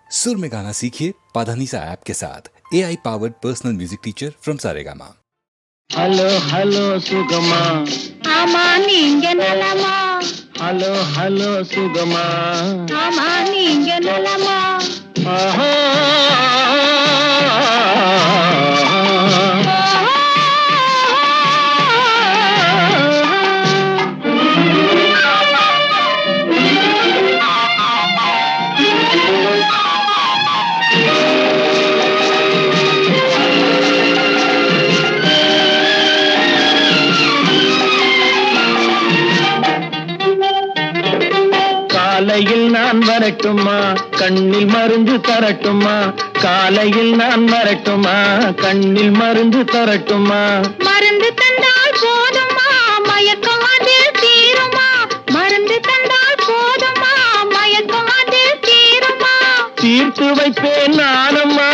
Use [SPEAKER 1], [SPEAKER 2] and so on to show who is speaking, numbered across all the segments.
[SPEAKER 1] सुर में गाना सीखिए पाधानीसा ऐप के साथ। AI powered personal music teacher from Saregama.
[SPEAKER 2] Hello hello Sugama
[SPEAKER 3] ஆமா நீங்க நலமா?
[SPEAKER 2] हेलो हेलो सुगमा
[SPEAKER 3] ஆமா நீங்க நலமா?
[SPEAKER 2] ஆஹா காலையில் நான் வரட்டுமா, கண்ணில் மருந்து தரட்டுமா? காலையில் நான் வரட்டுமா, கண்ணில் மருந்து தரட்டுமா?
[SPEAKER 3] மருந்து தந்தால் போதுமா, மயக்கம் அதில் தீருமா? மருந்து தந்தால் போதுமா, மயக்கம் அதில் தீருமா?
[SPEAKER 2] தீர்த்து வைப்பேன் நானம்மா,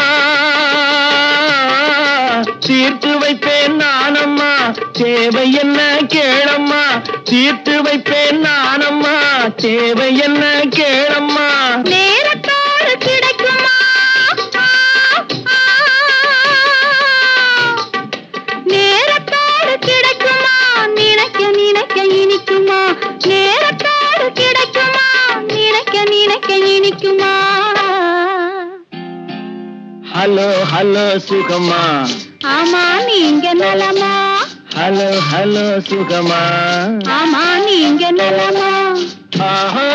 [SPEAKER 2] தீர்த்து வைப்பேன் நானம்மா, தேவை என்ன கேளம்மா? தீர்த்து வைப்பேன் நானம்மா, தேவை என்ன கேளம்மா?
[SPEAKER 3] நேரத்தோடு கிடைக்குமா? நேரத்தோடு கிடைக்குமா? நினைக்க நினைக்க இனிக்குமா? நேரத்தோடு கிடைக்குமா? நினைக்க நினைக்க இனிக்குமா?
[SPEAKER 2] ஹலோ ஹலோ சுகமா
[SPEAKER 3] ஆமா நீங்க நலமா?
[SPEAKER 2] ஹலோ ஹலோ சுகமா
[SPEAKER 3] ஆமா நீங்க நலமா?
[SPEAKER 2] ஆஹா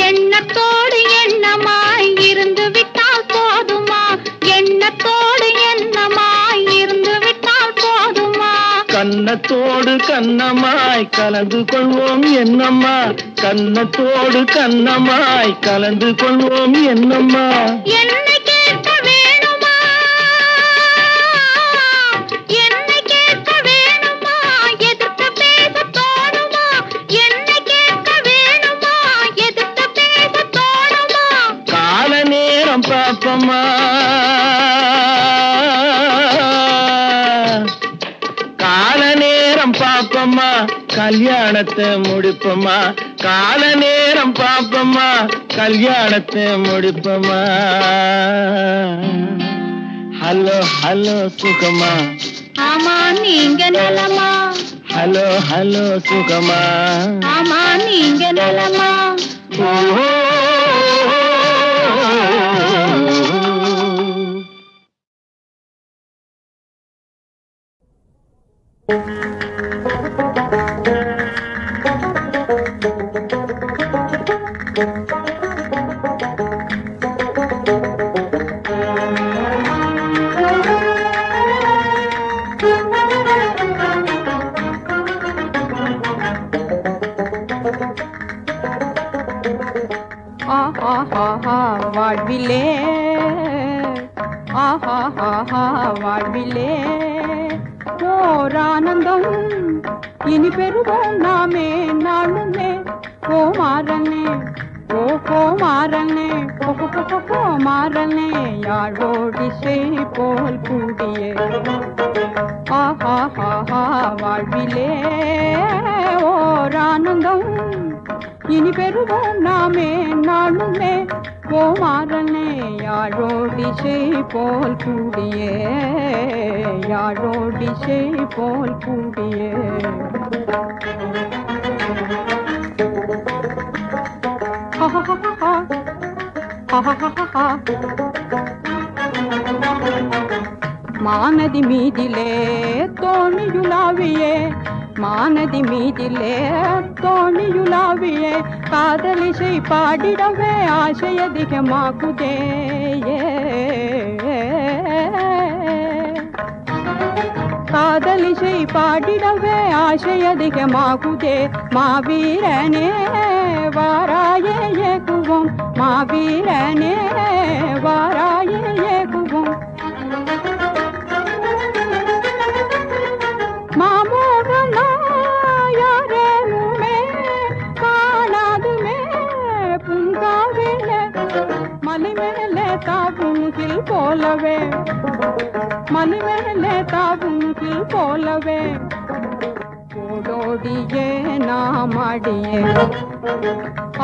[SPEAKER 3] எண்ணத்தோடு எண்ணமாய் இருந்து விட்டால் போதுமா? எண்ணத்தோடு எண்ணமாய் இருந்து விட்டால் போதுமா?
[SPEAKER 2] கன்னத்தோடு கன்னமாய் கலந்து கொள்வோம் என்னம்மா? கன்னத்தோடு கன்னமாய் கலந்து கொள்வோம் என்னம்மா?
[SPEAKER 3] என்னை கேட்க வேணுமா? என்னை கேட்க வேணுமா? எதிர்த்து பேச தோணுமா? என்னை கேட்க வேணுமா? எதிர்த்து பேச தோணுமா?
[SPEAKER 2] கால நேரம் பாப்பம்மா, கால நேரம் பாப்பம்மா, கல்யாணத்தை முடிப்பம்மா. கால நேரம் பாப்பம்மா, கல்யாணத்தை முடிப்பம்மா. ஹலோ ஹலோ சுகமா
[SPEAKER 3] ஆமா நீங்க நலமா?
[SPEAKER 2] ஹலோ ஹலோ சுகமா
[SPEAKER 3] ஆமா நீங்க நலமா?
[SPEAKER 2] ஓஹோ
[SPEAKER 4] ஆஹா வாழ்விலே, ஆஹா வாழ்விலே ஓர் ஆனந்தம் இனி பெறுவோம் நாமே நாளுமே. ஓ மாறனே, ஓ மாறனே, ஓ மாறனே, யாழோடிசை போல் கூடியே. ஆஹா வாழ்விலே ஓர் ஆனந்தம் இனி பெறுவோம் நாமே நாளுமே. ஓ மாறனே, யாழோடிசை போல் கூடியே, யாழோடிசை போல் கூடியே. மானதி மீதிலே தோணியுலாவியே, மானதி மீதிலே தோணியுலாவியே, காதலிசை பாடிடவே ஆசை அதிகமாகுதே. காதலிசை பாடிடவே ஆசை அதிகமாகுதே. மாவீரனே வாராயே ஏகுவோம், மாவீரனே வாராயே ஏகுவோம். தனி மேலே தாவுங்கில் போலவே ஓடோடியே நாம் ஆடியே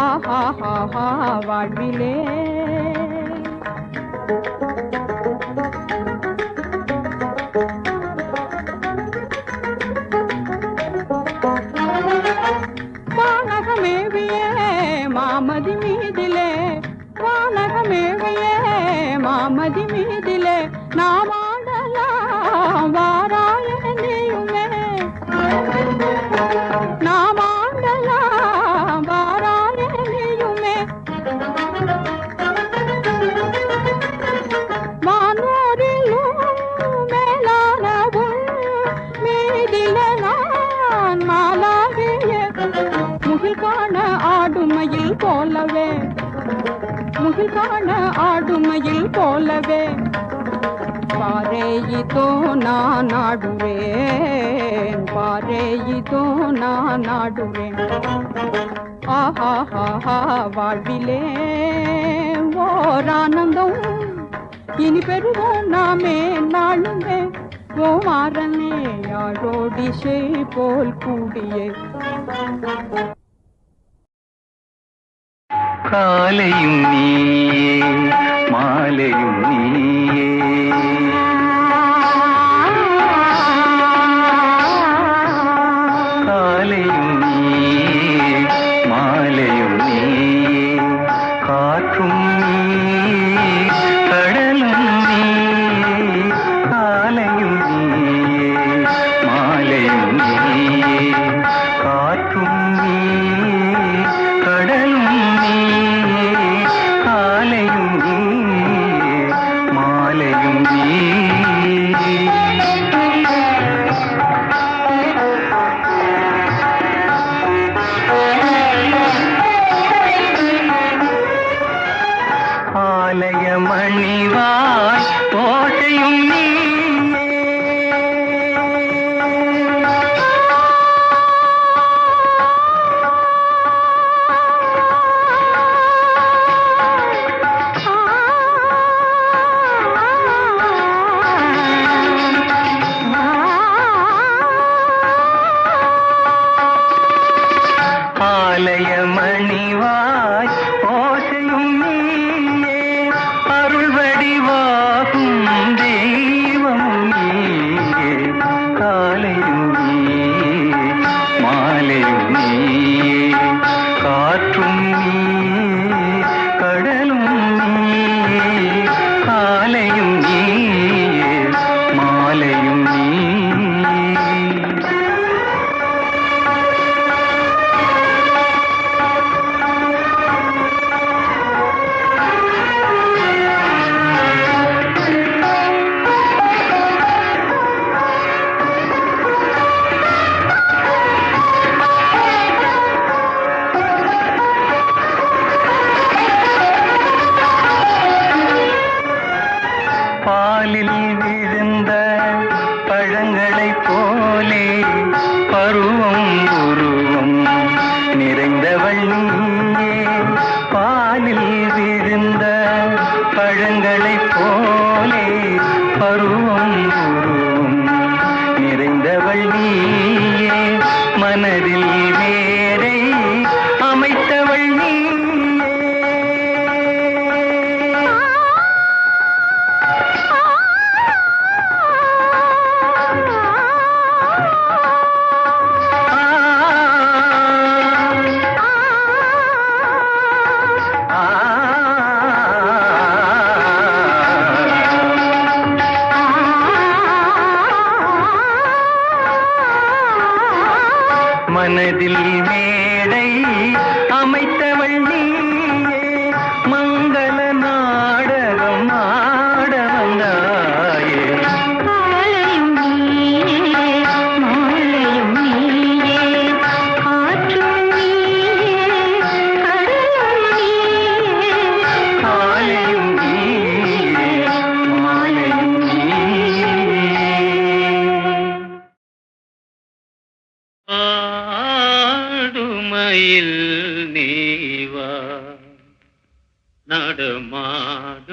[SPEAKER 4] ஆஹா ஹா வாழ்விலே வானகமேவியே மாமதி மீதிலே வானகமேவியே மாமதி மீதிலே நாம் ஆடலாம் வாராய நீயுமே நாம் ஆடலாம் வாராய நீயுமே வானோரிலும் மேலானவும் மீதிலே நான் மாலாகிய முகில் காண ஆடுமையில் போலவே முகில் காண ஆடுமையில் போலவே பாரேயிதோ நான் ஆடுறேன் பாரேயிதோ நான் ஆடுறேன் ஆஹா ஹா வாழ்விலே ஓர் ஆனந்தம் இனி பெறுவோம் நாமே நாளுமே ஓ மாறனே யாரோடிசை போல் கூடியே
[SPEAKER 2] காலையும் நீயே மாலையும் நீயே காலையும் நீயே மாலையும் நீயே காற்றும் நீயே கடலும் நீயே காலையும் நீயே மாலையும் நீயே காற்றும் நீயே கடலும் காலையும் மாலையும் ஆலய மணிவாய் கோட்டையும் ஆலய மணிவாய் ஓசையும் நீயே அருள் வடிவாகும் தெய்வமும் நீயே காலையும் நீயே மாலையும் நீயே காற்றும் நீயே கடலும் நீயே காலையும் நீயே மாலையும் நீயே பாலில் விழுந்த பழங்களைப் போலே பருவம் உருவம் நிறைந்தவள் நீயே பாலில் விழுந்த பழங்களைப் போலே பருவம் உருவம் நிறைந்தவள் நீயே மனதில் வேரை அமைத்தவள் நீயே மனதில் மேடை அமைத்தவள் நீயே மங்கள நாடகம் ஆட வந்தாயே
[SPEAKER 3] காலையும் நீயே மாலையும் நீயே காற்றும் நீயே கடலும் நீயே
[SPEAKER 2] காலையும் நீயே மாலையும் நீயே ஆடுமயில் நீவா நடமாடுமயில்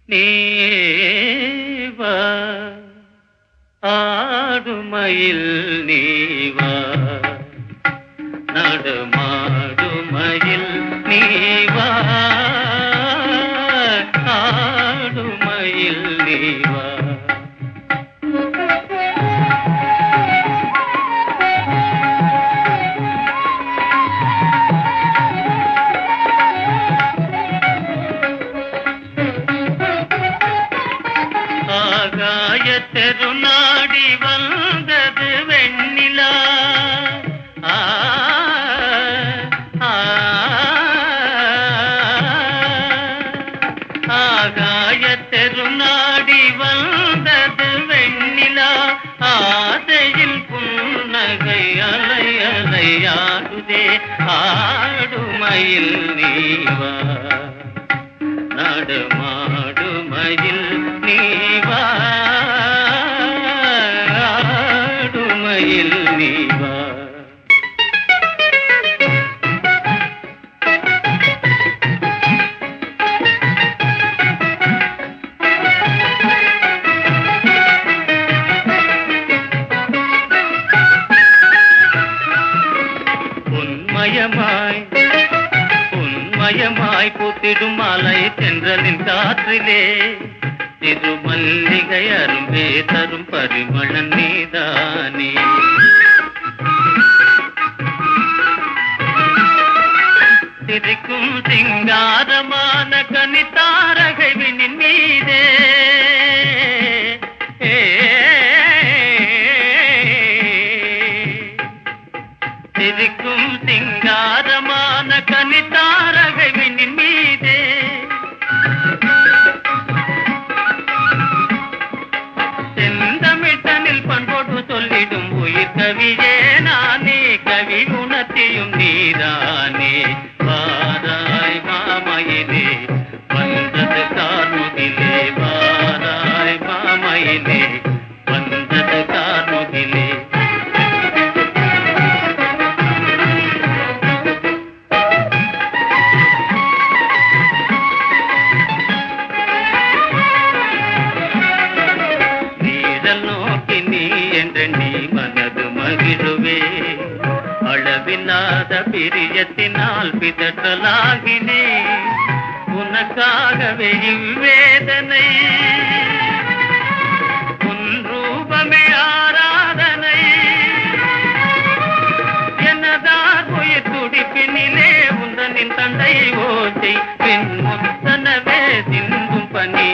[SPEAKER 2] நீவா நீவா ஆடுமயில் நீவா நடமாடுமயில் நீவா ஆடுமயில் நீவா ஆகாய தெருநாடி வந்தது வெண்ணிலா ஆகாய தெருநாடி வந்தது வெண்ணிலா ஆதையில் புன்னகை அலை அலையாடுதே ஆடுமயில் நீவா நடமாடுமயில் நீவா ஆடுமயில் நீவா உன்மயமாய் பூத்திடும் மாலை தென்றலின் காற்றிலே திருமல்லிகை அரும்பே தரும் பரிமளன் நீதானே சிரிக்கும் சிங்காரமான கனித்தாரகை வினின் மீதே சிரிக்கும் சிங்காரமான கனித்தாரகை வினின் மீதே செந்தமிழ்தனில் பண்போடு சொல்லிடும் உயிர் கவியே நானே கவி உணர்த்தியும் நீதானே வாராய் மாமையிலே வந்தது கார்முகிலே வாராய் மாமையிலே வந்தது கார்முகிலே அளவில்லாத பிரியத்தினால் பிதற்றலாகினே உனக்காகவே இவ்வேதனை உன் ரூபமே ஆராதனை எனதார் உயிர் துடிப்பினிலே உந்தனின் தந்தை ஓசை பின் முத்தனவே சிந்தும் பனி